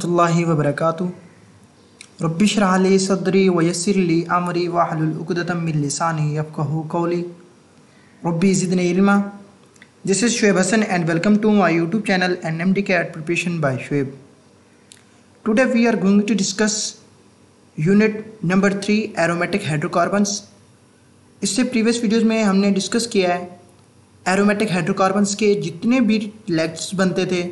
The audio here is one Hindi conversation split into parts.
रहमतुल्लाहि व बरकातुहू। रब्बि इश्रह ली सदरी व यस्सिर ली अमरी वहलुल उक़दतम मिन लिसानी यफ़क़हू क़ौली। रब्बी ज़िदनी इल्मा। This is Shoaib Hassan and welcome to my YouTube channel NMD CAT Preparation by Shoaib. Today we are going to discuss unit number 3 aromatic hydrocarbons. इससे प्रीवियस वीडियोस में हमने डिस्कस किया है एरोमेटिक हाइड्रोकार्बन्स के जितने भी लेक्चर्स बनते थे।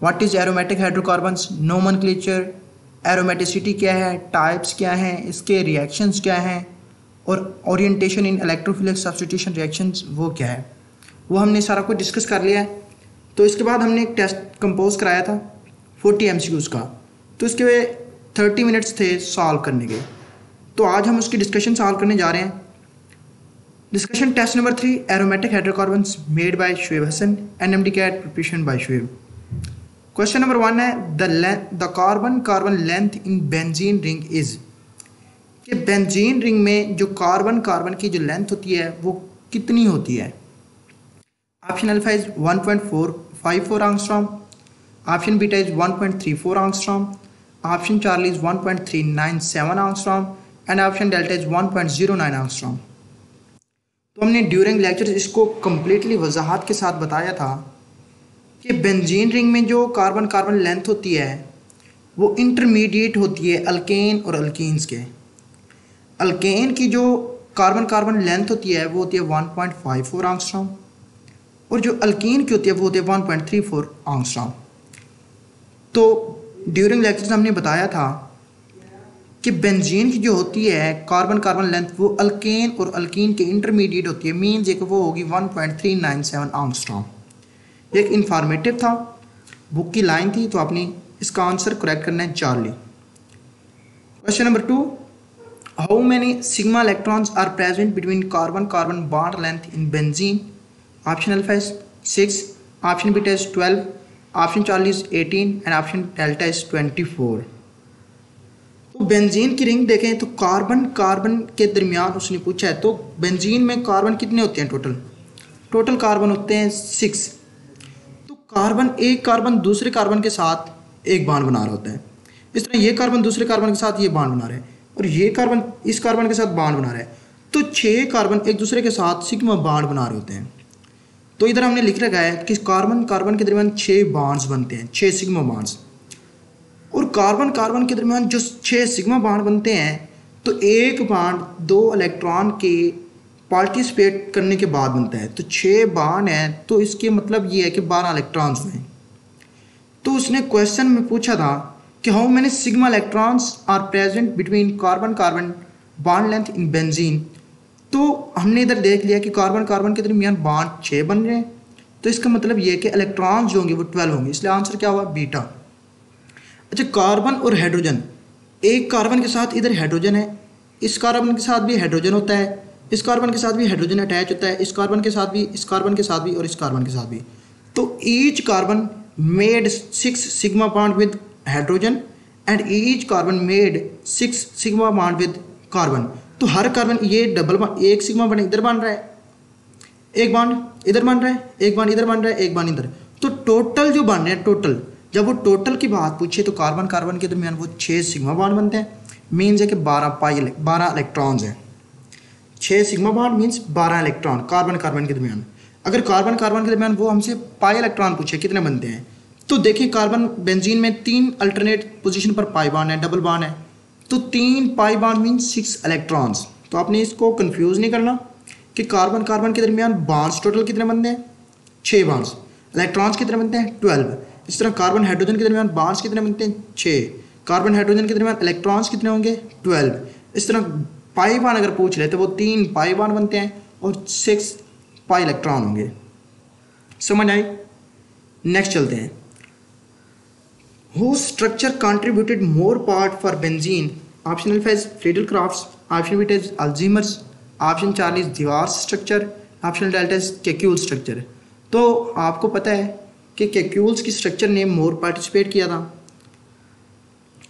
What is aromatic hydrocarbons, nomenclature, aromaticity क्या है, टाइप्स क्या हैं, इसके रिएक्शंस क्या हैं और ओरिएंटेशन इन इलेक्ट्रोफिलिक सब्स्टिट्यूशन रिएक्शंस वो क्या है, वो हमने सारा कुछ डिस्कस कर लिया है। तो इसके बाद हमने एक टेस्ट कंपोज कराया था 40 MCQs का, तो इसके 30 मिनट्स थे सॉल्व करने के। तो आज हम उसकी डिस्कशन सॉल्व करने जा रहे हैं। Discussion test number 3 aromatic hydrocarbons made by Shoaib Hasan, NMD CAT preparation by Shoaib. Question number 1 है the carbon carbon length in benzene ring is, कि बेंजीन रिंग में जो कार्बन कार्बन की जो लेंथ होती है वो कितनी होती है। Option alpha is 1.454 angstrom, option beta is 1.34 angstrom, option Charlie is 1.397 angstrom and option delta is 1.09 angstrom. तो हमने ड्यूरिंग लेक्चर इसको कम्प्लीटली वजाहत के साथ बताया था कि बेंजीन रिंग में जो कार्बन कार्बन लेंथ होती है वो इंटरमीडिएट होती है अल्केन और अल्कीन्स के। अल्केन की जो कार्बन कार्बन लेंथ होती है वो होती है 1.54 एंगस्ट्रॉम और जो अल्कीन की होती है वो होती है 1.34 एंगस्ट्रॉम। तो ड्यूरिंग लेक्चर हमने बताया था कि बेंजीन की जो होती है कार्बन कार्बन लेंथ वो अल्केन और अल्कीन के इंटरमीडिएट होती है, मीन्स एक वो होगी 1.397 एंगस्ट्रॉम। एक इंफॉर्मेटिव था, बुक की लाइन थी, तो आपने इसका आंसर करेक्ट करना है Charlie. Question number 2, how many sigma electrons are present between carbon carbon bond length in benzene. Option alpha is 6, option beta is 12, option Charlie is 18 and option delta is 24। तो बेंजीन की रिंग देखें तो कार्बन कार्बन के दरमियान उसने पूछा है, तो बेंजीन में कार्बन कितने होते हैं टोटल कार्बन होते हैं 6। तो कार्बन एक कार्बन दूसरे कार्बन के साथ एक बॉन्ड बना रहा होता है। इस तरह ये कार्बन दूसरे कार्बन के साथ ये बॉन्ड बना रहा है और ये कार्बन इस कार्बन के साथ बॉन्ड बना रहा है। तो 6 कार्बन एक दूसरे के साथ सिग्मा बॉन्ड बना रहे होते हैं। तो इधर हमने लिख रखा है कि कार्बन कार्बन के दरमियान 6 बॉन्ड्स बनते हैं, 6 सिग्मा बॉन्ड्स। और कार्बन कार्बन के दरमियान जो 6 सिग्मा बॉन्ड बनते हैं तो एक बॉन्ड 2 इलेक्ट्रॉन के पार्टिसिपेट करने के बाद बनता है। तो 6 बॉन्ड है तो इसके मतलब ये है कि 12 इलेक्ट्रॉन्स हुए। तो उसने क्वेश्चन में पूछा था कि how many sigma electrons are present between carbon carbon bond length in benzene. तो हमने इधर देख लिया कि कार्बन कार्बन के दरमियान बॉन्ड 6 बन रहे हैं, तो इसका मतलब ये है कि इलेक्ट्रॉन्स जो होंगे वो 12 होंगे, इसलिए आंसर क्या हुआ बीटा। अच्छा, कार्बन और हाइड्रोजन, एक कार्बन के साथ इधर हाइड्रोजन है, इस कार्बन के साथ भी हाइड्रोजन होता है, इस कार्बन के साथ भी हाइड्रोजन अटैच होता है, इस कार्बन के साथ भी, इस कार्बन के साथ भी और इस कार्बन के साथ भी। तो each carbon made 6 sigma bond with hydrogen and each carbon made 6 sigma bond with carbon. तो हर कार्बन ये डबल बॉन्ड, एक सिग्मा बॉन्ड इधर बन रहा है, एक बॉन्ड इधर बन रहा है, एक बॉन्ड इधर बन रहा है, एक बॉन्ड इधर। तो टोटल जो बन रहे हैं, टोटल जब वो टोटल की बात पूछे तो कार्बन कार्बन के दरमियान वो 6 सिग्मा बॉन्ड बनते हैं, मीन्स है कि 12 इलेक्ट्रॉन्स हैं। 6 sigma bond means 12 electron carbon carbon के दरमियान। अगर कार्बन कार्बन के दरमियान वो हमसे पाई इलेक्ट्रॉन पूछे कितने बनते हैं, तो देखिए कार्बन बेंजीन में 3 अल्टरनेट पोजीशन पर पाई बॉन्ड है, डबल बॉन्ड है, तो 3 पाई बॉन्ड मीन्स 6 इलेक्ट्रॉन्स। तो आपने इसको कंफ्यूज नहीं करना कि कार्बन कार्बन के दरमियान बॉन्ड्स टोटल कितने बनते हैं, 6 बॉन्ड्स, इलेक्ट्रॉन्स कितने बनते हैं 12। इस तरह कार्बन हाइड्रोजन के दरमियान बॉन्ड्स कितने बनते हैं 6, कार्बन हाइड्रोजन के दरमियान इलेक्ट्रॉन्स कितने होंगे 12। इस तरह पाई बॉन्ड अगर पूछ ले तो वो 3 पाई बॉन्ड बनते हैं और 6 पाई इलेक्ट्रॉन होंगे। समझ आई? नेक्स्ट चलते हैं। Who structure contributed more part for benzene. Option alpha is Friedel Crafts, option beta is Alzheimer's, option Charlie is Dewar structure, option delta is Kekule structure. तो आपको पता है कि केक्यूल्स की स्ट्रक्चर ने मोर पार्टिसिपेट किया था,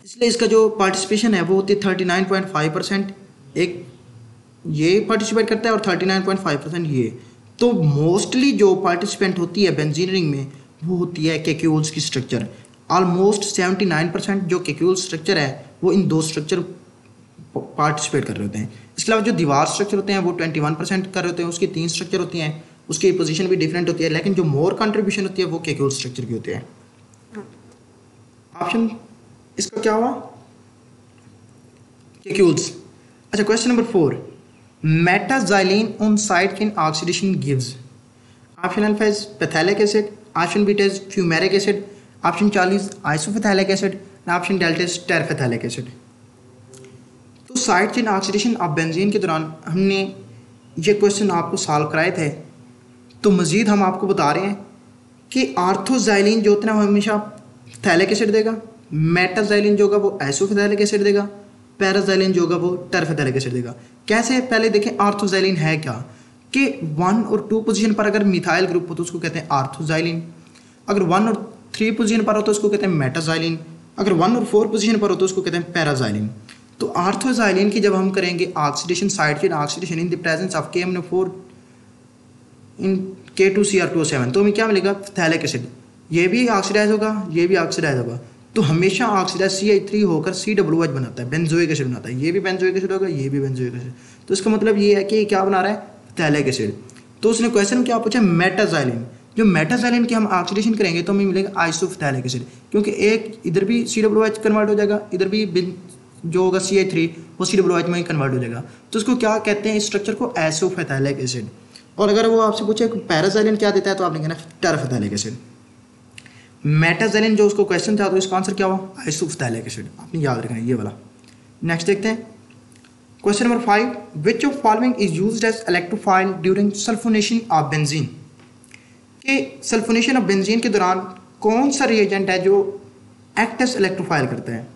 इसलिए इसका जो पार्टिसिपेशन है वो होती है 39.5%। एक ये पार्टिसिपेट करता है और 39.5% ये। तो मोस्टली जो पार्टिसिपेंट होती है बेंजीन रिंग में वो होती है केक्यूल्स की स्ट्रक्चर। ऑलमोस्ट 79% जो केक्यूल स्ट्रक्चर है वो इन दो स्ट्रक्चर पार्टिसिपेट कर रहे होते हैं। इसके अलावा जो दीवार स्ट्रक्चर होते हैं वो 21% कर रहे होते हैं, उसकी 3 स्ट्रक्चर होती हैं, उसकी पोजीशन भी डिफरेंट होती है, लेकिन जो मोर कंट्रीब्यूशन होती है वो केक्यूल स्ट्रक्चर की होती है। ऑप्शन इसका क्या हुआ? केक्यूल्स। अच्छा, question number 4, metaxylene on side chain oxidation gives. Option alpha is phthalic acid, option beta is fumaric acid, option 40 isophthalic acid and option delta is terephthalic acid. तो side chain oxidation of benzene के दौरान हमने ये क्वेश्चन आपको सॉल्व कराए थे, तो मज़ीद हम आपको बता रहे हैं कि आर्थोजाइलिन जो होता है वो हमेशा थैलिक एसिड देगा, मेटाजाइलिन जो होगा वो आइसोफेथैलिक एसिड देगा, पैराजाइलिन जो होगा वो टेरफेथैलिक एसिड देगा। कैसे? पहले देखें आर्थोजाइलिन है क्या, कि 1 और 2 पोजीशन पर अगर मिथाइल ग्रुप हो तो उसको कहते हैं आर्थोजाइलिन, अगर 1 और 3 पोजीशन पर हो तो उसको कहते हैं मेटाजाइलिन, अगर 1 और 4 पोजीशन पर हो तो उसको कहते हैं पैराजाइलिन। तो आर्थोजाइलिन की जब हम करेंगे oxidation, side chain oxidation in the presence of KMnO4 in K2Cr2O7, तो हमें क्या मिलेगा? Phthalic acid. ये भी ऑक्सीडाइज होगा, ये भी ऑक्सीडाइज होगा, तो हमेशा ऑक्सीडाइज CH3 होकर COOH बनाता है, बेंजोइक एसिड बनाता है। ये भी बेंजोइक एसिड होगा, ये भी बेंजोइक एसिड। तो इसका मतलब ये है कि क्या बना रहा है? Phthalic acid. तो उसने क्वेश्चन क्या पूछा? मेटाजाइलिन। जो मेटाजाइलिन की हम ऑक्सीडेशन करेंगे तो हमें मिलेगा आइसोफेथैलिक एसिड, क्योंकि एक इधर भी COOH कन्वर्ट हो जाएगा, इधर भी जो होगा CH3 वो COOH में कन्वर्ट हो जाएगा। तो उसको क्या कहते हैं? इस स्ट्रक्चर को आइसोफेथैलिक एसिड। और अगर वो आपसे पूछे पैराजाइलिन क्या देता है तो आपने कहना टेरफेथैलिक एसिड। मेटाजाइलिन जो उसको क्वेश्चन था तो इसका आंसर क्या हुआ? Isophthalic acid. आपने याद रखना है ये वाला। नेक्स्ट देखते हैं question number 5, which of following is used as electrophile during sulphonation of benzene. कि सल्फोनेशन ऑफ बेंजीन के दौरान कौन सा रिएजेंट है जो एक्ट एज इलेक्ट्रोफाइल करता है?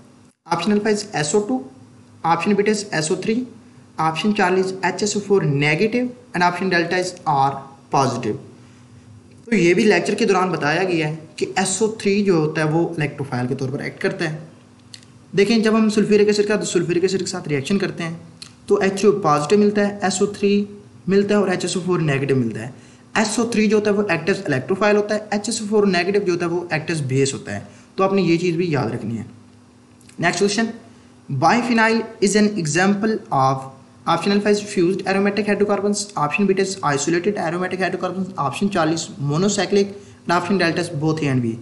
Option alpha is SO2, option beta is SO3, option 40 HSO4 negative and option delta is R positive. तो ये भी लेक्चर के दौरान बताया गया है कि SO3 जो होता है वो इलेक्ट्रोफाइल के तौर पर एक्ट करता है। देखें, जब हम सल्फ्यूरिक एसिड का सल्फ्यूरिक एसिड के साथ रिएक्शन करते हैं तो HO पॉजिटिव मिलता है, SO3 मिलता है और HSO4 नेगेटिव मिलता है। SO3 जो होता है वो एक्ट एज इलेक्ट्रोफाइल होता है, HSO4 नेगेटिव जो होता है वो एक्ट एज बेस होता है। तो आपने ये चीज़ भी याद रखनी है। Next question, biphenyl is an example of. Option alpha is fused aromatic hydrocarbons, option beta is isolated aromatic hydrocarbons, option 40 monocyclic and option delta is both a and b.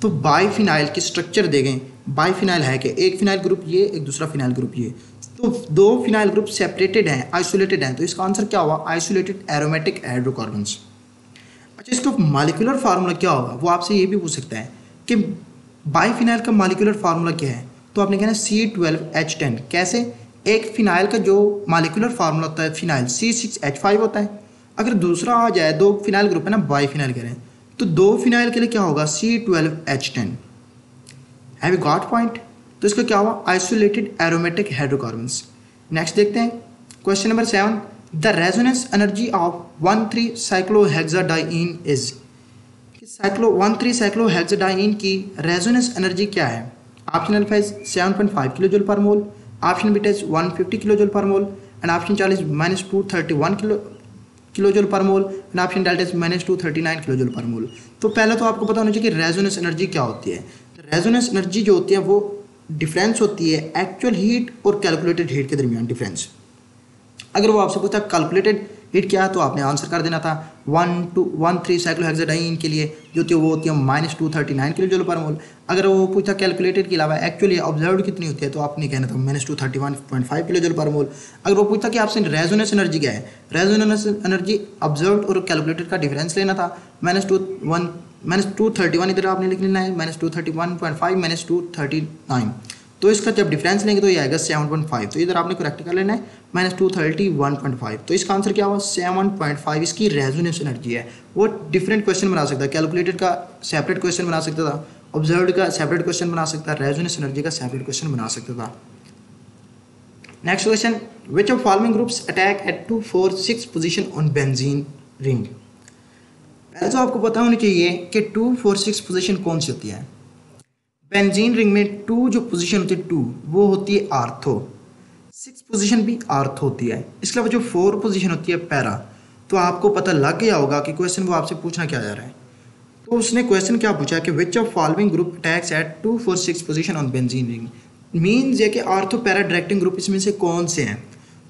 तो बाइफिनाइल की स्ट्रक्चर दे गए। बाइफिनाइल है कि एक फिनाइल ग्रुप ये, एक दूसरा फिनाइल ग्रुप ये, तो 2 फिनाइल ग्रुप सेपरेटेड हैं, आइसोलेटेड हैं, तो इसका आंसर क्या हुआ? Isolated aromatic hydrocarbons. अच्छा, इसका मॉलिक्यूलर फार्मूला क्या होगा? वो आपसे ये भी पूछ सकता है कि बाइफिनाइल का मॉलिक्यूलर फार्मूला क्या है, तो आपने कहना C12H10। कैसे? एक फिनाइल का जो मॉलिक्यूलर फार्मूला होता है फिनाइल C6H5 होता है। अगर दूसरा आ जाए, 2 फिनाइल ग्रुप है ना, बाइफिनाइल कह रहे हैं, तो 2 फिनाइल के लिए क्या होगा? C12H10। Have you got point? तो इसका क्या हुआ? Isolated aromatic hydrocarbons. नेक्स्ट देखते हैं question number 7, the resonance energy of one three cyclohexadiene is. One three cyclohexadiene की रेजोनेंस एनर्जी क्या है? Option alpha is 7.5 kilo joule per mole, option beta is 150 kilo joule per mole and option 40 -231 kilo joule per mole and option delta is -239 kilo joule per mole. तो पहले तो आपको पता होना चाहिए कि रेजोनेंस एनर्जी क्या होती है। रेजोनेंस एनर्जी जो होती है वो डिफरेंस होती है एक्चुअल हीट और कैलकुलेटेड हीट के दरमियान डिफरेंस। अगर वो आपसे पूछता कैलकुलेटेड हीट क्या है तो आपने आंसर कर देना था 1,3-साइक्लोहेक्साडाइइन के लिए जो होती है वो होती है -239 किलो जूल पर मोल। अगर वो पूछता कैलकुलेटेड के अलावा एक्चुअली ऑब्जर्व्ड कितनी होती है तो आपने कहना था -231.5 किलो जूल पर मोल। अगर वो पूछता कि आपसे रेजोनेंस एनर्जी क्या है, रेजोनेंस एनर्जी ऑब्जर्व्ड और कैलकुलेटेड का डिफरेंस लेना था। -231 इधर आपने लिख लेना है, -231.5 -239, तो इसका जब डिफरेंस लेंगे तो ये आएगा 7.5, तो इधर आपने करेक्ट कर लेना है -231.5। तो इसका आंसर क्या हुआ? 7.5 इसकी रेजोनेंस एनर्जी है। वो डिफरेंट क्वेश्चन बना सकता है, कैलकुलेटेड का सेपरेट क्वेश्चन बना सकता था, ऑब्जर्व्ड का सेपरेट क्वेश्चन बना सकता है, रेजोनेंस एनर्जी का सेपरेट क्वेश्चन बना सकता था। Next question, which of following groups attack eight 2, 4, 6 position on benzene ring. पहले तो आपको पता होना चाहिए कि 2, 4, 6 पोजीशन कौन सी होती है। बेंजीन रिंग में 2 जो पोजीशन होती है 2 वो होती है आर्थो, 6 पोजीशन भी आर्थो होती है। इसके अलावा जो 4 पोजीशन होती है पैरा। तो आपको पता लग गया होगा कि क्वेश्चन वो आपसे पूछना क्या जा रहा है। तो उसने क्वेश्चन क्या पूछा कि which of following group attacks at 2 4 6 position on benzene ring, means ये कि आर्थो पैरा डायरेक्टिंग ग्रुप इसमें से कौन से हैं।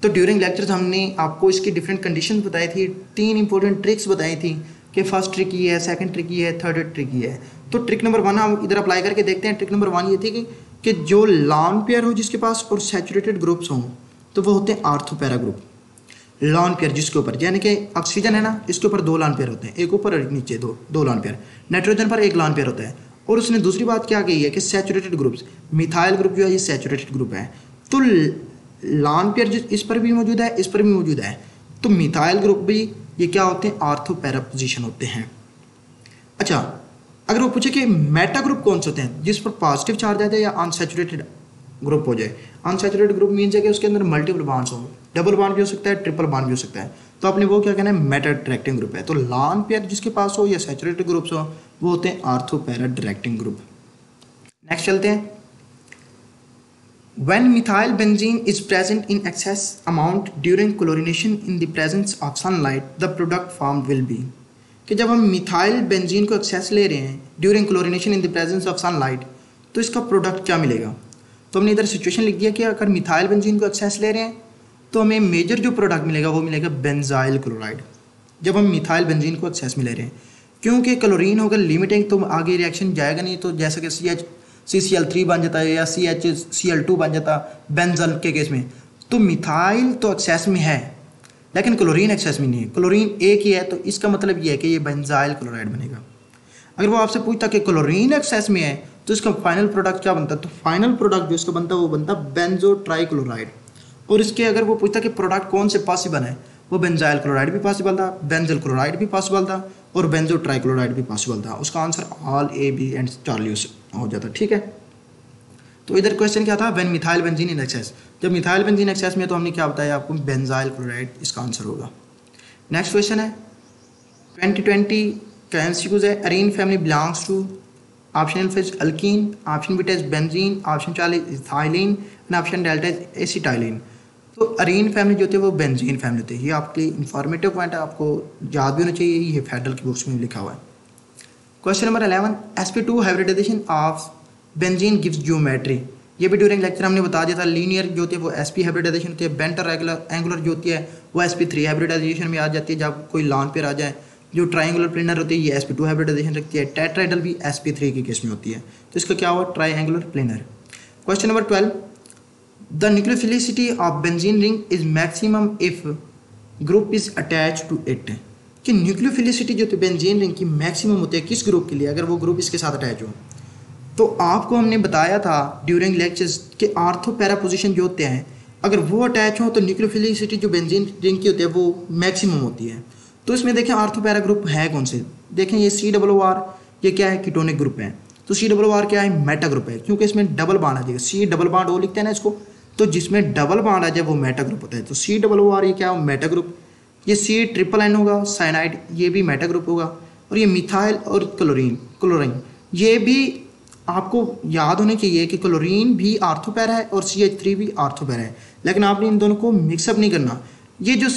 तो ड्यूरिंग लेक्चर्स हमने आपको इसकी डिफरेंट कंडीशन बताई थी, 3 इंपॉर्टेंट ट्रिक्स बताई थी कि फर्स्ट ट्रिक ये है, सेकंड ट्रिक ये है, थर्ड ट्रिक ये है। तो ट्रिक नंबर 1 हम इधर अप्लाई करके देखते हैं। ट्रिक नंबर 1 ये थी कि जो लॉन पेयर हो जिसके पास और सैचुरेटेड ग्रुप्स हों तो वो होते हैं ortho para group. Lone pair जिसके ऊपर, यानी कि ऑक्सीजन है ना, इसके ऊपर 2 लॉन पेयर होते हैं, एक ऊपर और एक नीचे, दो लॉन पेयर। नाइट्रोजन पर 1 लॉन पेयर होता है। और उसने दूसरी बात क्या कही है कि सैचुरेटेड ग्रुप्स, मिथाइल ग्रुप जो है ये सैचुरेटेड ग्रुप है, तो लॉन पेयर इस पर भी मौजूद है, इस पर भी मौजूद है। तो मिथाइल ग्रुप भी ये क्या होते हैं, आर्थो पैरा पोजीशन होते हैं। अच्छा, अगर वो पूछे कि मेटा ग्रुप कौन से होते हैं, जिस पर पॉजिटिव चार्ज आ जाए या अनसैचुरेटेड ग्रुप हो जाए। अनसैचुरेटेड ग्रुप मीन्स है कि उसके अंदर मल्टीपल बॉन्ड्स हो, डबल बॉन्ड भी हो सकता है, ट्रिपल बॉन्ड भी हो सकता है। तो आपने वो क्या कहना है, मेटा डायरेक्टिंग ग्रुप है। तो लॉन पेयर जिसके पास हो या सैचुरेटेड ग्रुप्स हो वो होते हैं ortho para directing group. Next चलते हैं। When methyl benzene is present in excess amount during chlorination in the presence of sunlight, the product formed will be, कि जब हम मिथाइल बेंजीन को एक्सेस ले रहे हैं during chlorination in the presence of sunlight तो इसका प्रोडक्ट क्या मिलेगा। तो हमने इधर सिचुएशन लिख दिया कि अगर मिथाइल बेंजीन को एक्सेस ले रहे हैं तो हमें मेजर जो प्रोडक्ट मिलेगा वो मिलेगा बेंजाइल क्लोराइड, जब हम मिथाइल बेंजीन को एक्सेस में ले रहे हैं। क्योंकि क्लोरीन होगा लिमिटिंग तो आगे रिएक्शन जाएगा नहीं, तो जैसे कि CCl3 बन जाता है या CHCl2 बन जाता बेंजल के केस में। तो मिथाइल तो एक्सेस में है लेकिन क्लोरीन एक्सेस में नहीं है, क्लोरीन एक ही है, तो इसका मतलब ये है कि ये बेंजाइल क्लोराइड बनेगा। अगर वो आपसे पूछता कि क्लोरीन एक्सेस में है तो इसका फाइनल प्रोडक्ट क्या बनता है, तो फाइनल प्रोडक्ट जो इसका बनता है वो बनता बेंजो ट्राइक्लोराइड। और इसके अगर वो पूछता कि प्रोडक्ट कौन से पॉसिबल है, वो बेंजाइल क्लोराइड भी पॉसिबल था, बेंजल क्लोराइड भी पॉसिबल था और बेंजो ट्राइक्लोराइड भी पॉसिबल था। उसका answer all A, B and Charlie हो जाता। ठीक है, तो इधर क्वेश्चन क्या था, when methyl benzene in excess, जब मिथाइल बेंजीन एक्सेस में तो हमने क्या बताया आपको, बेंजाइल क्लोराइड इसका आंसर होगा। नेक्स्ट क्वेश्चन है 2020 का MCQs है। Arene family belongs to, option alpha is alkyne, option beta is benzene, option Charlie is ethylene and option delta is acetylene. तो अरीन फैमिली जो होती है वो बेंजीन फैमिली होती है। ये आपके लिए इंफॉर्मेटिव पॉइंट है, आपको याद भी होना चाहिए, ये फेडरल की बुक्स में लिखा हुआ है। Question number 11, sp2 hybridization of benzene gives geometry. ये भी ड्यूरिंग लेक्चर हमने बता दिया था। लीनियर जो होती है वो sp हाइब्रिडाइजेशन होती है, बेंट और एंगुलर जो होती है वो sp3 हाइब्रिडाइजेशन में आ जाती है जब कोई लॉन पेयर आ जाए। जो ट्राइंगुलर प्लेनर होती है ये sp2 हाइब्रिडाइजेशन रखती है। टेट्राइडल भी sp3 के केस में होती है। तो इसका क्या हुआ, triangular planar. Question number 12, the nucleophilicity of benzene ring is maximum if group is attach to it. कि न्यूक्लियोफिलिसिटी जो होती है बेंजीन रिंग की मैक्सिमम होती है किस ग्रुप के लिए, अगर वो ग्रुप इसके साथ अटैच हो। तो आपको हमने बताया था ड्यूरिंग लेक्चर्स कि आर्थो पैरा पोजीशन जो होते हैं अगर वो अटैच हो तो न्यूक्लियोफिलिसिटी जो बेंजीन रिंग की होती है वो मैक्सिमम होती है। तो इसमें देखें आर्थो पैरा ग्रुप है कौन से, देखें ये COR, ये क्या है, कीटोनिक ग्रुप है। तो COR क्या है, मेटा ग्रुप है, क्योंकि इसमें डबल बॉन्ड आ जाएगा। C डबल बॉन्ड O लिखते हैं ना इसको, तो जिसमें डबल बॉन्ड आ जाए वो मेटा ग्रुप होता है। तो COR ये क्या है, मेटा ग्रुप। ये C�N होगा साइनाइड, ये भी मेटा ग्रुप होगा। और ये मिथाइल और क्लोरीन ये भी आपको याद होने चाहिए कि क्लोरीन भी आर्थो पैरा है और CH3 भी आर्थो पैरा है, लेकिन आपने इन दोनों को मिक्सअप नहीं करना। ये जो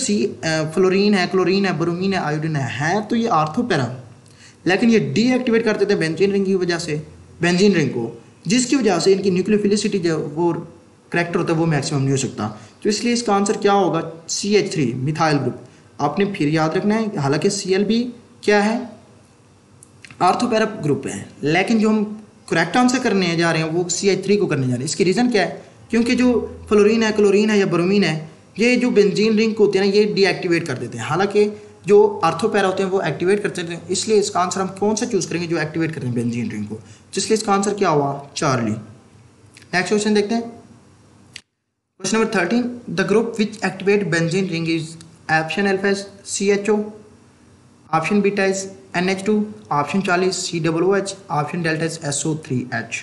फ्लोरीन है, क्लोरीन है, ब्रोमीन है, आयोडीन है तो ये आर्थो पैरा, लेकिन ये डीएक्टिवेट कर देते हैं बेंजीन रिंग की वजह से, बेंजीन रिंग को, जिसकी वजह से इनकी न्यूक्लियोफिलिसिटी जो वो करैक्टर होता है वो मैक्सिमम नहीं हो सकता। तो इसलिए इसका आंसर क्या होगा, CH3 मिथाइल ग्रुप। आपने फिर याद रखना है, हालांकि Cl भी क्या है, आर्थो पैरा ग्रुप है, लेकिन जो हम करेक्ट आंसर करने जा रहे हैं वो CH3 को करने जा रहे हैं। इसकी रीज़न क्या है, क्योंकि जो फ्लोरीन है, क्लोरीन है या ब्रोमीन है, ये जो बेंजीन रिंग को होते हैं ना ये डीएक्टिवेट कर देते हैं, हालांकि जो आर्थो पैरा होते हैं वो एक्टिवेट करते हैं। इसलिए इसका आंसर हम कौन सा चूज़ करेंगे, जो एक्टिवेट करें बेंजीन रिंग को, जिसलिए इसका आंसर क्या हुआ, चार्ली। नेक्स्ट क्वेश्चन देखते हैं। Question number 13, the group which activate benzene ring is option alpha CHO, option beta is NH2, option 40 COOH, option delta is SO3H।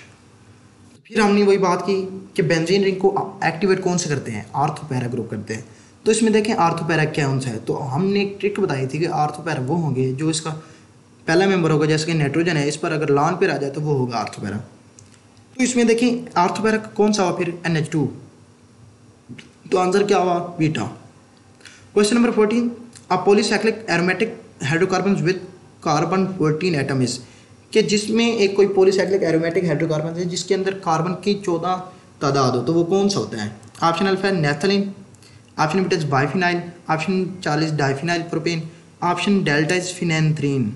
फिर हमने वही बात की कि बेंजीन रिंग को एक्टिवेट कौन से करते हैं, आर्थो पैरा ग्रुप करते हैं। तो इसमें देखें आर्थो पैरा क्या कौन सा है, तो हमने एक ट्रिक बताई थी कि आर्थो पैरा वो होंगे जो इसका पहला मेंबर होगा, जैसे कि नाइट्रोजन है, इस पर अगर लॉन पेयर आ जाए तो वो होगा आर्थो पैरा। तो इसमें देखें आर्थो पैरा कौन सा हुआ, फिर NH2, तो आंसर क्या हुआ, beta. Question number 14, a polycyclic aromatic hydrocarbons with carbon 14 atom is, कि जिसमें एक कोई पॉलीसाइक्लिक एरोमेटिक हाइड्रोकार्बन है जिसके अंदर कार्बन की 14 तादाद हो, तो वो कौन सा होता है? Option alpha naphthalene, option beta is biphenyl, option 40 diphenyl propane, option delta is phenanthrene.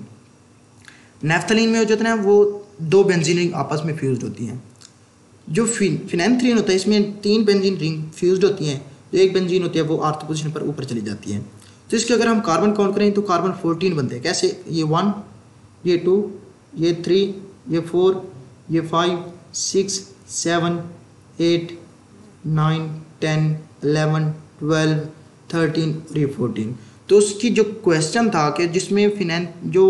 Naphthalene में जो होता है ना वो 2 बेंजीन रिंग आपस में फ्यूज्ड होती हैं। जो फिनेंथ्रीन होता है इसमें 3 बेंजीन रिंग फ्यूज्ड होती हैं, जो एक बेंजीन होती है वो आर्थ पोजीशन पर ऊपर चली जाती है। तो इसके अगर हम कार्बन काउंट करें तो कार्बन 14 बनते हैं। कैसे? ये 1, ये 2, ये 3, ये 4, ये 5, 6, 7, 8, 9, 10, 11, 12, 13 और ये 14। तो उसकी जो क्वेश्चन था कि जिसमें जो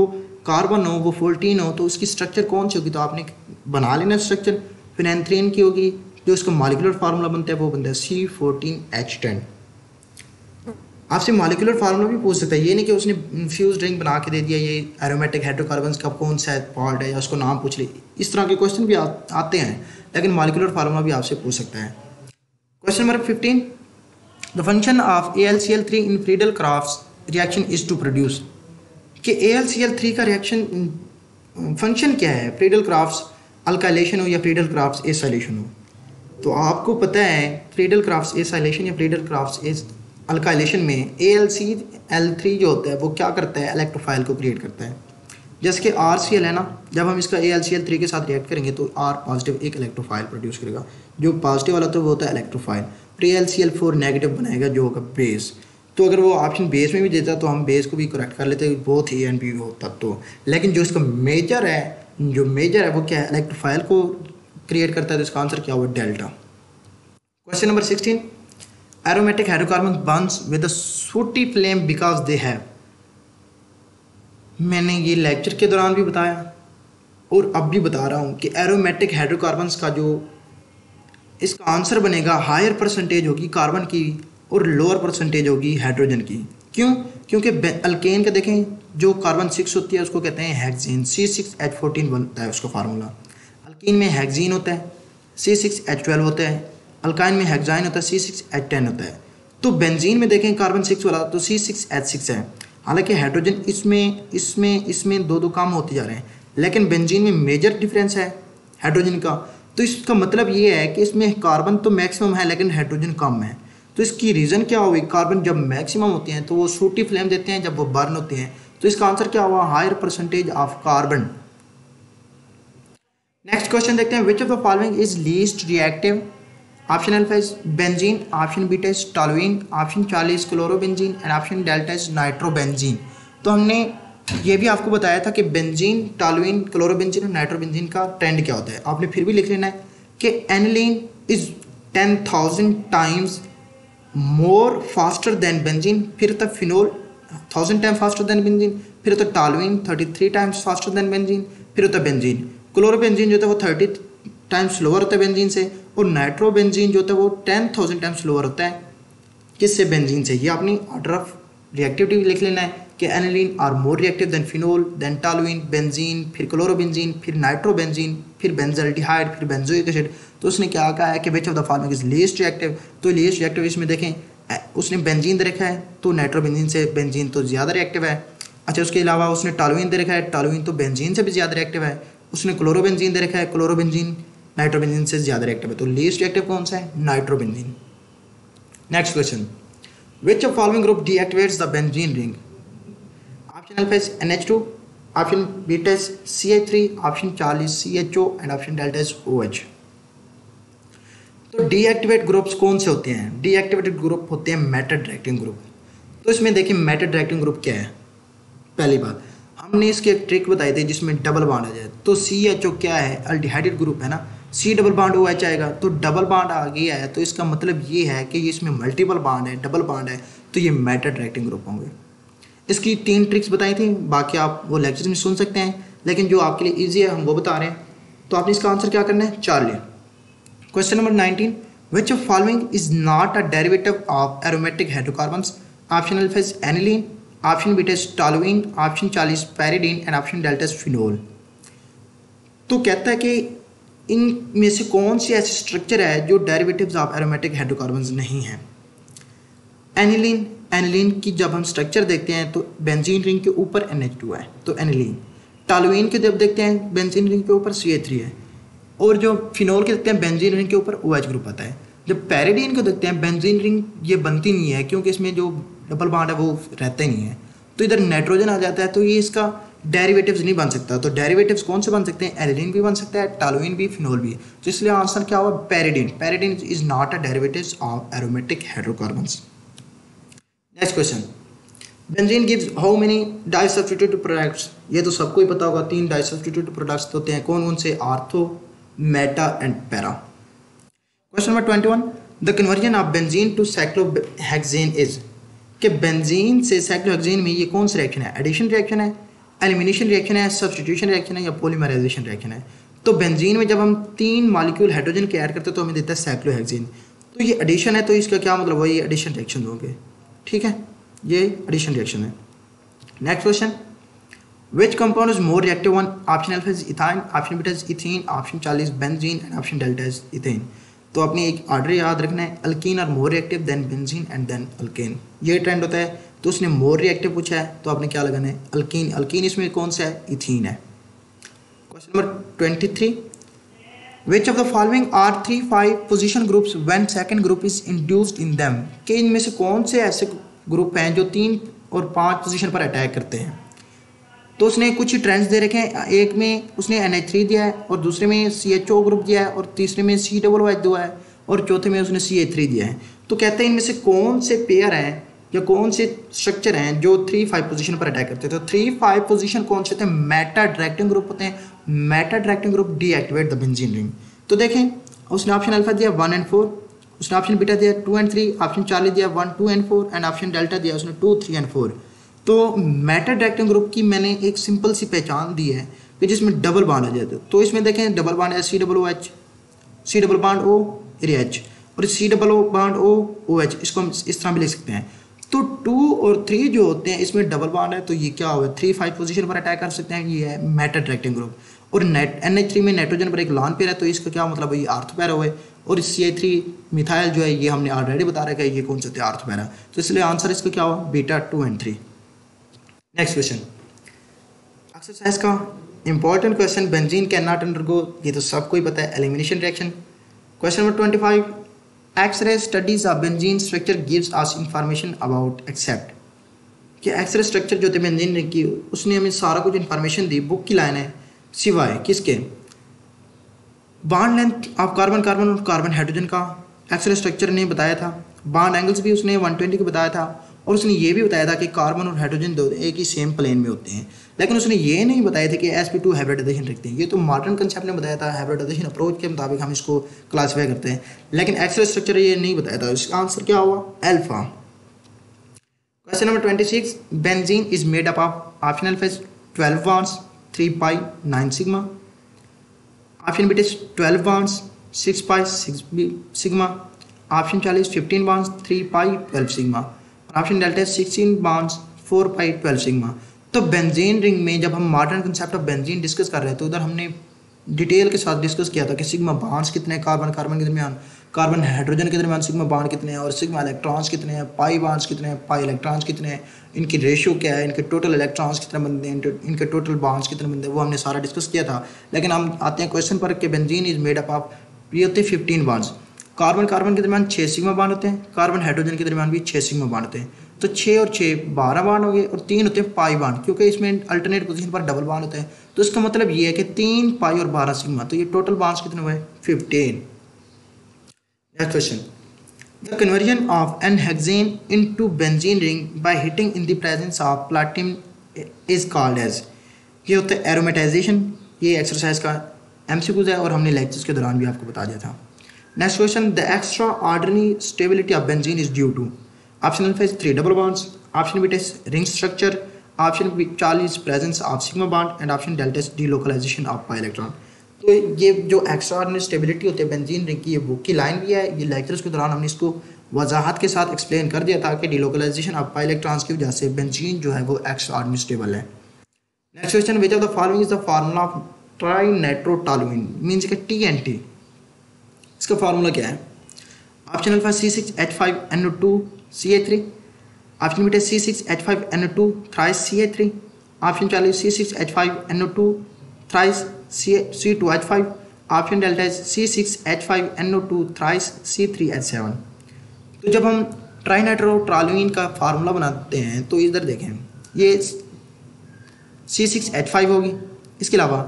कार्बन हो वो 14 हो तो उसकी स्ट्रक्चर कौन सी होगी, तो आपने बना लेना स्ट्रक्चर फिनेंथ्रीन की होगी। जो उसका मॉलिक्यूलर फार्मूला बनता है वो बनता है C14H10। आपसे मॉलिक्यूलर फार्मूला भी पूछ सकता है, ये नहीं कि उसने फ्यूज रिंग बना के दे दिया ये एरोमेटिक हाइड्रोकार्बन्स का कौन सा पार्ट है या उसको नाम पूछ ले। इस तरह के क्वेश्चन भी आते हैं, लेकिन मॉलिक्यूलर फार्मूला भी आपसे पूछ सकता है। Question number 15, the function of AlCl3 in Friedel Craft reaction is to produce, कि AlCl3 का रिएक्शन फंक्शन क्या है? फ्रीडल क्राफ्ट अल्काइलेशन हो या फ्रीडल क्राफ्ट एसाइलेशन हो। तो आपको पता है फ्रीडल क्राफ्ट एसाइलेशन या फ्रीडल क्राफ्ट अल्काइलेशन में AlCl3 जो होता है वो क्या करता है? इलेक्ट्रोफाइल को क्रिएट करता है। जैसे कि RCl है ना, जब हम इसका AlCl3 के साथ रिएक्ट करेंगे तो R पॉजिटिव एक इलेक्ट्रोफाइल प्रोड्यूस करेगा, जो पॉजिटिव वाला तो वो होता है इलेक्ट्रोफाइल। AlCl4 नेगेटिव बनाएगा जो होगा बेस। तो अगर वो ऑप्शन बेस में भी देता तो हम बेस को भी करेक्ट कर लेते, बोथ A एंड B होता तो। लेकिन जो इसका मेजर है वो क्या है? इलेक्ट्रोफाइल को क्रिएट करता है, तो इसका आंसर क्या हुआ? Delta. Question number 16, aromatic hydrocarbon Burns with a सूटी फ्लेम बिकॉज दे हैव। मैंने ये लेक्चर के दौरान भी बताया और अब भी बता रहा हूँ कि एरोमेटिक हाइड्रोकार्बन्स का जो इसका आंसर बनेगा हायर परसेंटेज होगी कार्बन की और लोअर परसेंटेज होगी हाइड्रोजन की। क्यों? क्योंकि अल्केन का देखें जो कार्बन 6 होती है उसको कहते हैं हेक्सेन, C6H14 बनता है उसका फार्मूला। अल्कीन में हेक्सीन होता है, C6H12 होता है। अल्काइन में हेक्साइन होता है, C6H10 होता है। तो बेंजीन में देखें कार्बन 6 वाला तो C6H6 है। हालांकि हाइड्रोजन इसमें दो काम होते जा रहे हैं, लेकिन बेंजीन में मेजर डिफरेंस है हाइड्रोजन का। तो इसका मतलब ये है कि इसमें कार्बन तो मैक्सिमम है लेकिन हाइड्रोजन कम है। तो इसकी रीज़न क्या होगी? कार्बन जब मैक्सिमम होते हैं तो वो सूटी फ्लेम देते हैं, जब वो बर्न होते हैं तो इसका आंसर क्या हुआ? Higher percentage of carbon. Next question देखते हैं, which of the following is least reactive? Option alpha is benzene, option beta is toluene, option 40 chlorobenzene and option delta is nitrobenzene. तो हमने ये भी आपको बताया था कि बेंजीन, टॉलुइन, क्लोरोबेंजीन और नाइट्रोबेंजीन का ट्रेंड क्या होता है। आपने फिर भी लिख लेना है कि aniline is 10,000 times more faster than benzene, फिर तक phenol 1000 time faster than benzene, फिर होता toluene 33 times faster than benzene, फिर होता बेंजीन। क्लोरोबेंजीन जो होता है वो 30 टाइम्स स्लोअर होता है बेंजीन से, और नाइट्रोबेंजीन जो होता है वो 10,000 टाइम्स स्लोअर होता है किससे? बेंजीन से। ये अपनी ऑर्डर ऑफ रिएक्टिविटी लिख लेना है कि aniline are more reactive than phenol, then toluene, benzene, फिर क्लोरोबेंजीन, फिर नाइट्रोबेंजीन, फिर बेंजल्डिहाइड, फिर बेंजोइक एसिड। तो उसने क्या कहा है कि which of the following is least reactive. तो लीस्ट रिएक्टिव इसमें देखें उसने बेंजीन दे रखा है तो नाइट्रोबेंजीन से बेंजीन तो ज़्यादा रिएक्टिव है। अच्छा, उसके अलावा उसने टॉलुइन दे रखा है, टॉलुइन तो बेंजीन से भी ज़्यादा रिएक्टिव है। उसने क्लोरोबेंजीन दे रखा है, क्लोरोबेंजीन नाइट्रोबेंजीन से ज़्यादा रिएक्टिव है। तो लीस्ट रिएक्टिव कौन सा है? Nitrobenzene. Next question, which of following group deactivates the benzene ring? Option alpha is NH2, option beta is CH3, option 40 CHO and option delta is OH। तो डीएक्टिवेट ग्रुप्स कौन से होते हैं? डीएक्टिवेटेड ग्रुप होते हैं मेटल डायरेक्टिंग ग्रुप। तो इसमें देखिए मेटल डायरेक्टिंग ग्रुप क्या है। पहली बात हमने इसकी एक ट्रिक बताई थी जिसमें डबल बॉन्ड आ जाए। तो CHO क्या है? अल्डिहाइडेड ग्रुप है ना, C डबल बॉन्ड OH आएगा। तो डबल बॉन्ड आ गया है तो इसका मतलब ये है कि इसमें मल्टीपल बॉन्ड है, डबल बॉन्ड है, तो ये मेटल डायरेक्टिंग ग्रुप होंगे। इसकी 3 ट्रिक्स बताई थी, बाकी आप वो लेक्चर में सुन सकते हैं, लेकिन जो आपके लिए ईजी है हम वो बता रहे हैं। तो आपने इसका आंसर क्या करना है? 4 लें। Question number 19, which of following is not a derivative of aromatic hydrocarbons? Option alpha is aniline, option beta is toluene, option 40 pyridine and option delta is phenol. तो कहता है कि इन में से कौन सी ऐसी स्ट्रक्चर है जो डेरिवेटिव्स ऑफ एरोमेटिक हाइड्रोकार्बन्स नहीं है? एनिलीन एनिलीन की जब हम स्ट्रक्चर देखते हैं तो बेंजीन रिंग के ऊपर NH2 है तो एनिलीन। टॉलुइन के जब देखते हैं बेंजीन रिंग के ऊपर CH3 है। और जो फिनोल के देखते हैं बेंजीन रिंग के ऊपर OH ग्रुप आता है। जब पैरिडीन को देखते हैं बेंजीन रिंग ये बनती नहीं है क्योंकि इसमें जो डबल बॉन्ड है वो रहता ही नहीं है, तो इधर नाइट्रोजन आ जाता है, तो ये इसका डेरिवेटिव्स नहीं बन सकता। तो डेरिवेटिव्स कौन से बन सकते हैं? एलिलीन भी बन सकता है, टॉलुइन भी, फिनोल भी। तो इसलिए आंसर क्या हुआ? Pyridine. Pyridine is not a derivatives of aromatic hydrocarbons. Next question, benzene gives how many disubstituted products? ये तो सबको ही पता होगा, 3 डाइसब्स्टिट्यूटेड प्रोडक्ट्स होते हैं। कौन कौन से? Ortho, meta and para. Question number 21, the conversion of benzene to cyclohexane is? कि बेंजीन से साइक्लोहेक्सेन में ये कौन सा रिएक्शन है? एडिशन रिएक्शन है, एलिमिनेशन रिएक्शन है, सब्स्टिट्यूशन रिएक्शन है या पॉलीमराइजेशन रिएक्शन है? तो बेंजीन में जब हम 3 मॉलिक्यूल हाइड्रोजन के ऐड करते हैं तो हमें देता है साइक्लोहेक्सेन। तो ये एडिशन है, तो इसका क्या मतलब हुआ? ये एडिशन रिएक्शन होंगे, ठीक है, ये एडिशन रिएक्शन है। Next question, which compound is more reactive one? Option alpha is ethyne, option beta is ethene, option 40 benzene and option delta is ethane. तो अपनी एक ऑर्डर याद रखना है, alkene are more reactive than benzene and then alkane. ये ट्रेंड होता है, तो उसने मोर रिएक्टिव पूछा है तो आपने क्या लगाना है? अल्कीन। अल्कीन इसमें कौन सा है? इथीन है। Question number 23, which of the following are 3-5 position groups when second group is induced in them? कि इनमें से कौन से ऐसे ग्रुप हैं जो 3 और 5 पोजीशन पर अटैक करते हैं? तो उसने कुछ ही ट्रेंड्स दे रखे हैं। एक में उसने NH3 दिया है और दूसरे में CHO ग्रुप दिया है और तीसरे में COOH दिया है और चौथे में उसने CH3 दिया है। तो कहते हैं इनमें से कौन से पेयर हैं या कौन से स्ट्रक्चर हैं जो 3-5 पोजीशन पर अटैक करते हैं? तो 3-5 पोजीशन कौन से होते हैं? मेटा डायरेक्टिंग ग्रुप होते हैं। Meta directing group deactivate the benzene ring. तो देखें, उसने ऑप्शन अल्फा दिया 1 and 4, उसने ऑप्शन बीटा दिया 2 and 3, ऑप्शन 40 दिया 1, 2 and 4 एंड ऑप्शन डेल्टा दिया उसने 2, 3 and 4। तो मेटा डायरेक्टिंग ग्रुप की मैंने एक सिंपल सी पहचान दी है कि जिसमें डबल बॉन्ड आ जाता है। तो इसमें देखें डबल बॉन्ड है COOH, C double bond O H और C double O bond O OH। इसको हम इस तरह भी लिख सकते हैं। तो 2 और 3 जो होते हैं इसमें डबल बॉन्ड है, तो ये क्या हुआ? 3-5 पोजीशन पर अटैक कर सकते हैं, ये है मेटा डायरेक्टिंग ग्रुप। और NH3 में नाइट्रोजन पर एक लॉन पेयर है, तो इसका क्या मतलब है? ये आर्थो पैरा हुआ है। और CH3 मिथाइल जो है ये हमने ऑलरेडी बता रखा है ये कौन सा होता है? Ortho para. तो इसलिए आंसर इसका क्या हुआ? Beta 2 and 3। Next question, exercise का important question, benzene can not undergo, ये तो सबको ही पता है, elimination reaction. Question number 25, x-ray studies of benzene structure gives us information about except? कि एक्सरे स्ट्रक्चर जो थे बेंजीन की उसने हमें सारा कुछ इंफॉर्मेशन दी। बुक की लाइन है, सिवाय किसके? Bond length of carbon carbon और कार्बन हाइड्रोजन का एक्सरे स्ट्रक्चर ने बताया था। बॉन्ड एंगल्स भी उसने 120 को बताया था और उसने ये भी बताया था कि कार्बन और हाइड्रोजन दो एक ही सेम प्लेन में होते हैं। लेकिन उसने ये नहीं बताया था कि sp2 हाइब्रिडाइजेशन रखते हैं। ये तो मॉडर्न कंसेप्ट ने बताया था, हाइब्रिडाइजेशन अप्रोच के मुताबिक हम इसको क्लासीफाई करते हैं, लेकिन एक्सरे स्ट्रक्चर ये नहीं बताया था। इसका आंसर क्या हुआ? Alpha. Question number 26, benzene is made up of option alpha 12 bonds 3 pi 9 sigma, option beta 12 bonds 6 pi 6 sigma, option 40 15 bonds 3 pi 12 sigma, option delta 16 bonds 4 pi 12 sigma. तो बेंजीन रिंग में जब हम modern concept of benzene discuss कर रहे थे, उधर हमने डिटेल के साथ डिस्कस किया था कि सिग्मा बॉन्ड्स कितने हैं कार्बन कार्बन के दरमियान, कार्बन हाइड्रोजन के दरमियान सिग्मा बॉन्ड कितने हैं और सिग्मा इलेक्ट्रॉन्स कितने हैं, पाई बॉन्ड्स कितने हैं, पाई इलेक्ट्रॉन्स कितने हैं, इनकी रेशियो क्या है, इनके टोटल इलेक्ट्रॉन्स कितने बनते हैं, इनके टोटल बॉन्ड्स कितने बनते हैं, वो हमने सारा डिस्कस किया था। लेकिन हम आते हैं क्वेश्चन पर कि benzene is made up of, ये होते हैं 15 बॉन्ड्स। कार्बन कार्बन के दरमियान 6 सिग्मा बॉन्ड होते हैं, कार्बन हाइड्रोजन के दरमियान भी 6 सिग्मा बॉन्ड होते हैं। तो 6 और 6 12 बॉन्ड हो गए और 3 होते हैं पाई बॉन्ड, क्योंकि इसमें अल्टरनेट पोजीशन पर डबल बॉन्ड होते हैं। तो इसका मतलब ये है कि 3 पाई और 12 सिग्मा, तो ये टोटल बॉन्ड्स कितने हुए? 15। Next question, the conversion of n hexane into benzene ring by heating in the presence of platinum is called as? ये होता है एरोमेटाइजेशन। ये एक्सरसाइज का MCQs है और हमने लेक्चर्स के दौरान भी आपको बता दिया था। Next question, the extraordinary stability of benzene is due to? Option alpha is 3 double bonds, option beta is ring structure, option 40 presence of sigma bond and option delta is delocalization of pi electron. तो ये जो एक्स्ट्रा ऑर्डिनरी स्टेबिलिटी होती है बेंजीन रिंग की, ये बुक की लाइन भी है। ये लेक्चर्स के दौरान हमने इसको वजाहत के साथ एक्सप्लेन कर दिया था कि डीलोकलाइजेशन ऑफ पाई इलेक्ट्रॉन्स की वजह से बेंजीन जो है वो एक्स्ट्रा ऑर्डिनरी स्टेबल है। Next question, which of the following is the formula of trinitrotoluene means के TNT? इसका फार्मूला क्या है? Option alpha C6H5NO2CH3, option beta C6H5NO2 thrice CH3, option 40 C6H5NO2 thrice C2H5, option delta C6H5NO2 thrice C3H7। तो जब हम ट्राइनाइट्रोटोलुइन का फार्मूला बनाते हैं तो इधर देखें ये C6H5 होगी, इसके अलावा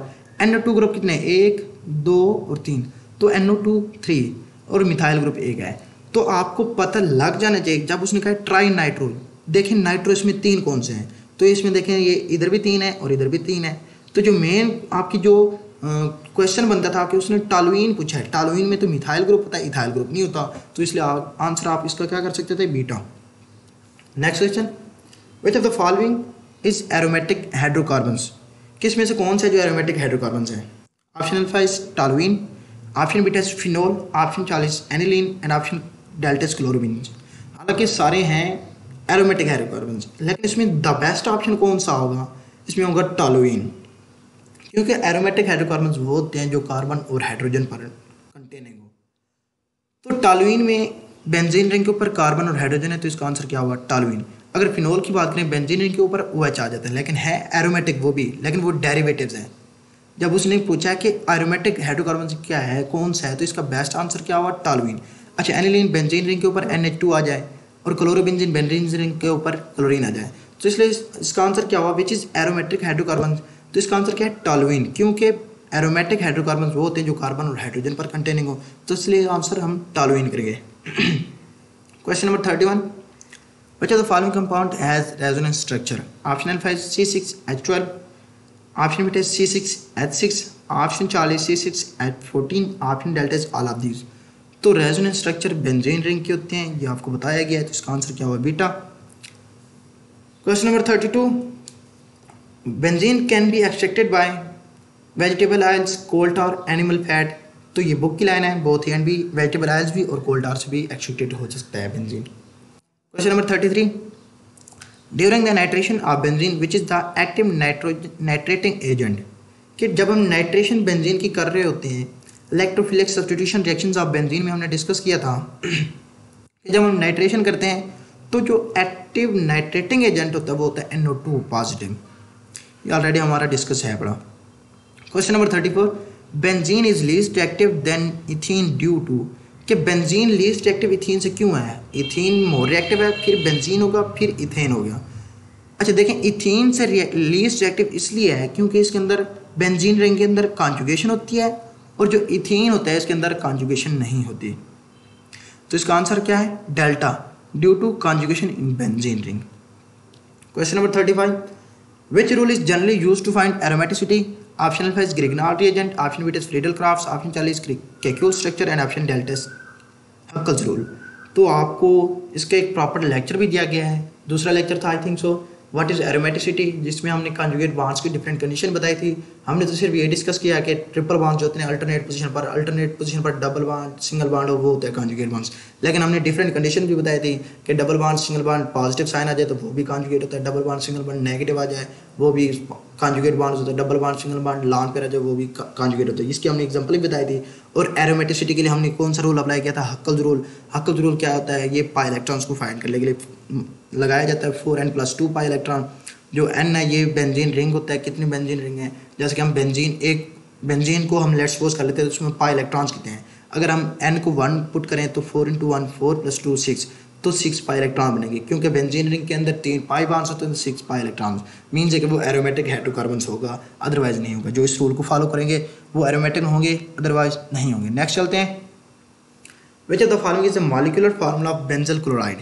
NO2 ग्रुप कितने 1 2 और 3, तो NO2 3 और मिथाइल ग्रुप 1 है। तो आपको पता लग जाना चाहिए जब उसने कहा ट्राइनाइट्रो, देखें नाइट्रो इसमें 3 कौन से हैं, तो इसमें देखें ये इधर भी 3 है और इधर भी 3 है। तो जो मेन आपकी जो क्वेश्चन बनता था कि उसने टॉलुइन पूछा है, टॉलुइन में तो मिथाइल ग्रुप होता है, इथाइल ग्रुप नहीं होता, तो इसलिए आंसर आप इसका क्या कर सकते थे beta. Next question, which of the following is aromatic hydrocarbons, किस में से कौन सा जो एरोमेटिक हाइड्रोकार्बन्स है। Option alpha is toluene, option beta is phenol, option 40 aniline and option delta is chlorobenzene. हालांकि सारे हैं एरोमेटिक हाइड्रोकार्बन्स, लेकिन इसमें द बेस्ट ऑप्शन कौन सा होगा, इसमें होगा टॉलुइन, क्योंकि एरोमेटिक हाइड्रोकार्बन्स वो होते हैं जो कार्बन और हाइड्रोजन पर कंटेनिंग हो। तो टॉलुइन में बेंजीन रिंग के ऊपर कार्बन और हाइड्रोजन है, तो इसका आंसर क्या होगा टॉलुइन। अगर फिनोल की बात करें बेंजीन रिंग के ऊपर OH आ जाता है, लेकिन है एरोमेटिक वो भी, लेकिन वो डेरिवेटिव्स हैं। जब उसने पूछा कि एरोमेटिक हाइड्रोकार्बन क्या है कौन सा है, तो इसका बेस्ट आंसर क्या होगा टॉलुइन। अच्छा, एनिलीन बेंजीन रिंग के ऊपर NH2 आ जाए और क्लोरोबेंजीन बेंजीन रिंग के ऊपर क्लोरीन आ जाए, तो इसलिए इसका आंसर क्या हुआ विच इज एरोमेटिक हाइड्रोकार्बन, तो इसका आंसर क्या है टॉलुइन, क्योंकि एरोमेटिक हाइड्रोकार्बन वो होते हैं जो कार्बन और हाइड्रोजन पर कंटेनिंग हो, तो इसलिए आंसर हम टॉलुइन करेंगे। Question number 31, which of the following compound has resonance structure. Option alpha is C6H12, option beta C6H6, option 40 C6H14, option delta is all of these. तो रेजोनेंस स्ट्रक्चर बेंजीन रिंग के होते हैं, ये आपको बताया गया है, तो इसका आंसर क्या हुआ beta. Question number 32, benzene can be extracted by vegetable oils, coal tar, animal fat. तो ये बुक की लाइन है, बोथ एंड भी वेजिटेबल ऑयल्स भी और कोल टार से भी एक्सट्रैक्टेड हो सकता है benzene. Question number 33, during the nitration of benzene which is the active nitrating agent, कि जब हम नाइट्रेशन बेंजीन की कर रहे होते हैं, electrophilic substitution reactions of benzene में हमने डिस्कस किया था कि जब हम नाइट्रेशन करते हैं तो जो एक्टिव नाइट्रेटिंग एजेंट होता है वो होता है NO2 पॉजिटिव, ये ऑलरेडी हमारा डिस्कस है पड़ा। Question number 34, benzene is least active than ethene due to, कि बेंजीन लीस्ट एक्टिव इथीन से क्यों है, इथीन मोर रिएक्टिव है, फिर बेंजीन होगा, फिर इथेन हो गया। अच्छा देखें, इथीन से लीस्ट रिएक्टिव इसलिए है क्योंकि इसके अंदर बेंजीन रिंग के अंदर कॉन्जुगेशन होती है और जो इथीन होता है इसके अंदर कॉन्जुगेशन नहीं होती, तो इसका आंसर क्या है delta, due to conjugation in benzene ring. Question number 35, which rule is generally used to find aromaticity. Option alpha is Grignard reagent, option beta is Friedel Craft, option 40 Kekule structure and option delta is Huckel's rule. तो आपको इसका एक प्रॉपर लेक्चर भी दिया गया है, दूसरा लेक्चर था I think so what is aromaticity, जिसमें हमने कॉन्जुगेट बॉन्ड्स की डिफरेंट कंडीशन बताई थी। हमने तो सिर्फ ये डिस्कस किया कि ट्रिपल बॉन्ड जो होते हैं अल्टरनेट पोजीशन पर डबल बॉन्ड सिंगल बॉन्ड हो वो होता है कॉन्जुगेट बॉन्ड्स, लेकिन हमने डिफरेंट कंडीशन भी बताई थी कि double bond single bond positive sign आ जाए तो वो भी कॉन्जुगेट होता है, double bond single bond negative आ जाए वो भी कॉन्जुगेट बॉन्ड्स होता है, double bond single bond lone pair आ जाए वो भी कॉन्जुगेट होता है। इसकी हमने एग्जांपल भी बताई थी। और एरोमेटिसिटी के लिए हमने कौन सा रूल अप्लाई किया था, हक्कल्स रूल। हक्कल्स रूल क्या होता है, ये पाई इलेक्ट्रॉन्स को फाइंड करने के लिए लगाया जाता है 4n+2 पाई इलेक्ट्रॉन। जो n है ये बेंजीन रिंग होता है, कितनी बेंजीन रिंग है, जैसे कि हम बेंजीन को हम लेट्स सपोज कर लेते हैं तो उसमें पाई इलेक्ट्रॉन्स कितने हैं, अगर हम n को 1 पुट करें तो 4 × 1 4 + 2 6, तो 6 पाई इलेक्ट्रॉन बनेंगे, क्योंकि बेंजीन रिंग के अंदर 3 पाई बॉन्ड्स होते हैं तो 6 पाई इलेक्ट्रॉन्स मीन्स है कि वो एरोमेटिक हाइड्रोकार्बन्स होगा, अदरवाइज नहीं होगा। जो इस रूल को फॉलो करेंगे वो एरोमेटिक होंगे, अदरवाइज नहीं होंगे। नेक्स्ट चलते हैं, which of the following is the molecular formula of benzyl chloride.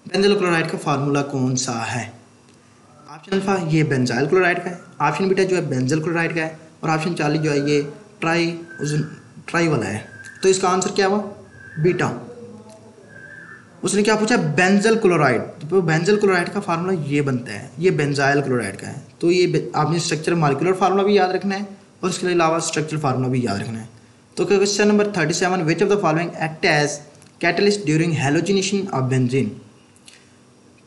Benzyl chloride का फार्मूला कौन सा है। ऑप्शन अल्फा ये बेंजाइल क्लोराइड का है, ऑप्शन बीटा जो है बेंजल क्लोराइड का है, और ऑप्शन 40 जो है ये ट्राई वाला है। तो इसका आंसर क्या हुआ बीटा। उसने क्या पूछा बेंजल क्लोराइड, तो बेंजल क्लोराइड का फार्मूला ये बनता है, ये बेंजाइल क्लोराइड का है। तो ये आपने स्ट्रक्चर मॉलिक्यूलर फार्मूला भी याद रखना है और इसके अलावा स्ट्रक्चरल फार्मूला भी याद रखना है। तो question number 37, which of the following act as catalyst during halogenation of benzene.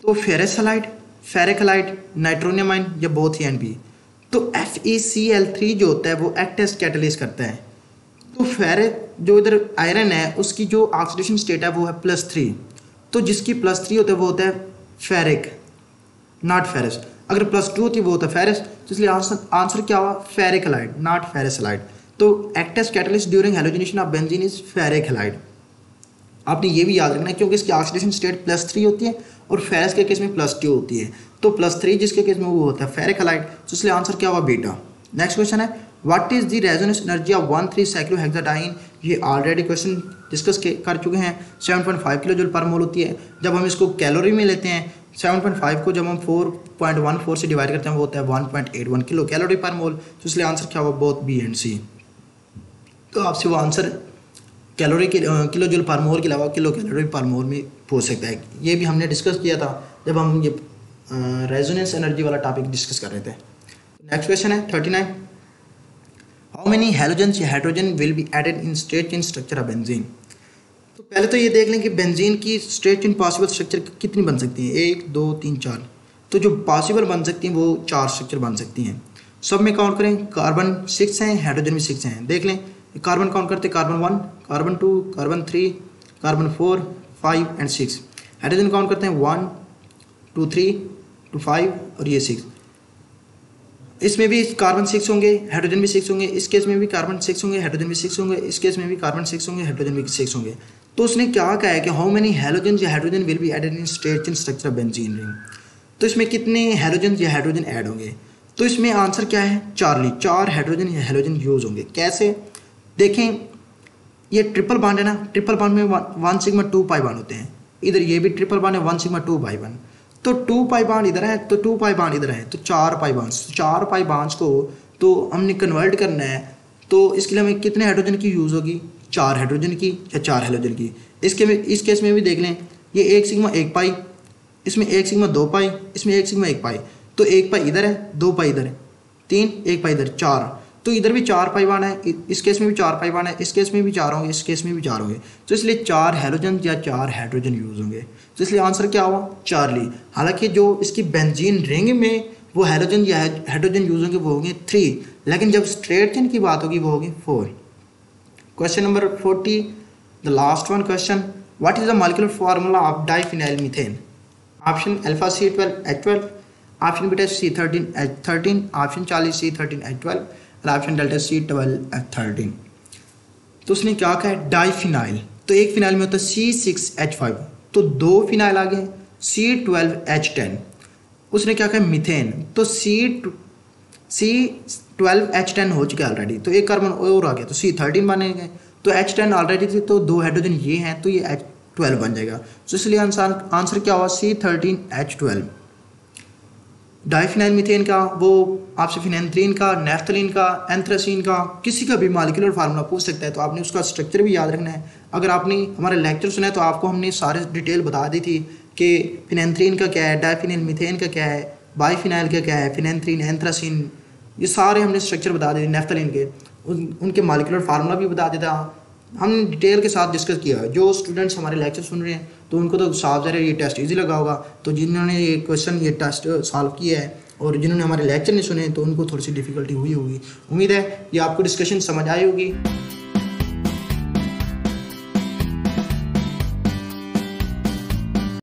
तो ferrous halide, ferric halide, nitronium ion या बोथ एंड बी। तो FeCl3 जो होता है वो एक्ट एज कैटलिस्ट करता है। तो फेरिक जो इधर आयरन है उसकी जो ऑक्सीडेशन स्टेट है वो है +3, तो जिसकी +3 होता है वो होता है फेरिक, नॉट फेरस। अगर +2 होती वो होता फेरस, तो इसलिए आंसर क्या हुआ, ferric halide, not ferrous halide. तो act as catalyst during halogenation of benzene is ferric halide. आपने ये भी याद रखना है क्योंकि इसकी ऑक्सीडेशन स्टेट +3 होती है और फेरस के केस में +2 होती है। तो +3 जिसके केस में वो होता है फेरिक हैलाइड, तो इसलिए आंसर क्या हुआ, बीटा। नेक्स्ट क्वेश्चन है, what is the resonance energy of one three cyclohexadiene. ये ऑलरेडी क्वेश्चन डिस्कस कर चुके हैं। 7.5 किलो जूल पर मोल होती है। जब हम इसको कैलोरी में लेते हैं 7.5 को जब हम 4.14 से डिवाइड करते हैं वो होता है 1.81 किलो कैलोरी पर मोल। तो इसलिए आंसर क्या हुआ, बोथ बी एंड सी। तो आपसे वो answer calorie kilo joule per मोल के अलावा किलो कैलोरी पर मोल में पूछ सकता है। ये भी हमने डिस्कस किया था जब हम ये रेजोनेंस एनर्जी वाला टॉपिक डिस्कस कर रहे थे। नेक्स्ट क्वेश्चन है 39, हाउ मेनी हैलोजेंस या hydrogen will be added in straight chain structure of benzene. तो पहले तो ये देख लें कि बेंजीन की स्ट्रेट चेन पॉसिबल स्ट्रक्चर कितनी बन सकती हैं, 1 2 3 4। तो जो पॉसिबल बन सकती हैं वो 4 स्ट्रक्चर बन सकती हैं। सब में काउंट करें, कार्बन 6 हैं, हाइड्रोजन भी 6 हैं। देख लें, कार्बन काउंट करते, carbon 1, carbon 2, carbon 3, carbon 4, 5 and 6। Hydrogen count करते हैं 1 2 3 2 5 और ये 6। इसमें भी कार्बन 6 होंगे, हाइड्रोजन भी 6 होंगे। इस केस में भी कार्बन 6 होंगे, हाइड्रोजन भी 6 होंगे। इस केस में भी कार्बन 6 होंगे, हाइड्रोजन भी 6 होंगे। तो उसने क्या कहा है कि हाउ मेनी हैलोजन या hydrogen will be added in straight chain structure of benzene ring. तो इसमें कितने हैलोजन या हाइड्रोजन ऐड होंगे। तो इसमें आंसर क्या है, 4 हाइड्रोजन या हैलोजन यूज होंगे। कैसे, देखें ये ट्रिपल बॉन्ड है ना, ट्रिपल बॉन्ड में 1 सिग्मा 2 पाई बॉन्ड होते हैं। इधर ये भी ट्रिपल बॉन्ड है 1 सिग्मा 2 पाई बॉन्ड। तो 2 पाई बॉन्ड इधर है तो 2 पाई बॉन्ड इधर है तो 4 पाई बॉन्ड्स। 4 पाई बॉन्ड्स को तो हमने कन्वर्ट करना है। तो इसके लिए हमें कितने हाइड्रोजन की यूज़ होगी, 4 हाइड्रोजन की या 4 हैलोजन की। इस केस में भी देख लें, ये 1 सिग्मा 1 पाई, इसमें 1 सिग्मा 2 पाई, इसमें 1 सिग्मा 1 पाई। तो 1 पाई इधर है, 2 पाई इधर है, 3, 1 पाई इधर, 4। तो इधर भी 4 पाई बॉन्ड है, इस केस में भी 4 पाई बॉन्ड है, इस केस में भी 4 होंगे, इस केस में भी 4 होंगे। तो इसलिए 4 हैलोजन या 4 हाइड्रोजन यूज़ होंगे। तो इसलिए आंसर क्या हुआ, चार्ली। हालांकि जो इसकी बेंजीन रिंग में वो हैलोजन या हाइड्रोजन यूज़ होंगे वो होंगे 3, लेकिन जब स्ट्रेट चेन की बात होगी वो होगी 4। Question number 40, the last one question, what is the molecular formula of diphenyl methane. Option alpha C12H12, option beta C13H13, option 40 C13H12 और ऑप्शन डेल्टा C12H13। तो उसने क्या कहा है, डाइफिनाइल। तो एक फिनाइल में होता है C6H5, तो 2 फिनाइल आ गए C12H10। उसने क्या कहा, मीथेन। तो C12H10 हो चुका है ऑलरेडी, तो एक कार्बन और आ गया तो C13 बनेंगे। तो H10 ऑलरेडी थी तो 2 हाइड्रोजन ये हैं तो ये H12 बन जाएगा। तो इसलिए आंसर क्या हुआ, C13H12। डाइफिनाइल मीथेन का, वो आपसे फिनेंथ्रीन का, नेफ्थलीन का, एंथ्रासीन का, किसी का भी मॉलिक्यूलर फार्मूला पूछ सकता है। तो आपने उसका स्ट्रक्चर भी याद रखना है। अगर आपने हमारे लेक्चर सुना है तो आपको हमने सारे डिटेल बता दी थी कि फिनेंथ्रीन का क्या है, डाइफिनाइल मीथेन का क्या है, बाइफिनाइल का क्या है, फिनेंथ्रीन, एंथ्रासीन, ये सारे हमने स्ट्रक्चर बता दिए। नेफ्थलीन के उनके मॉलिक्यूलर फार्मूला भी बता दिया था, हमने डिटेल के साथ डिस्कस किया। जो स्टूडेंट्स हमारे लेक्चर सुन रहे हैं तो उनको तो साफ ज़रा ये टेस्ट इजी लगा होगा। तो जिन्होंने ये क्वेश्चन ये टेस्ट सॉल्व किया है और जिन्होंने हमारे लेक्चर नहीं सुने तो उनको थोड़ी सी डिफ़िकल्टी हुई होगी। उम्मीद है ये आपको डिस्कशन समझ आई होगी।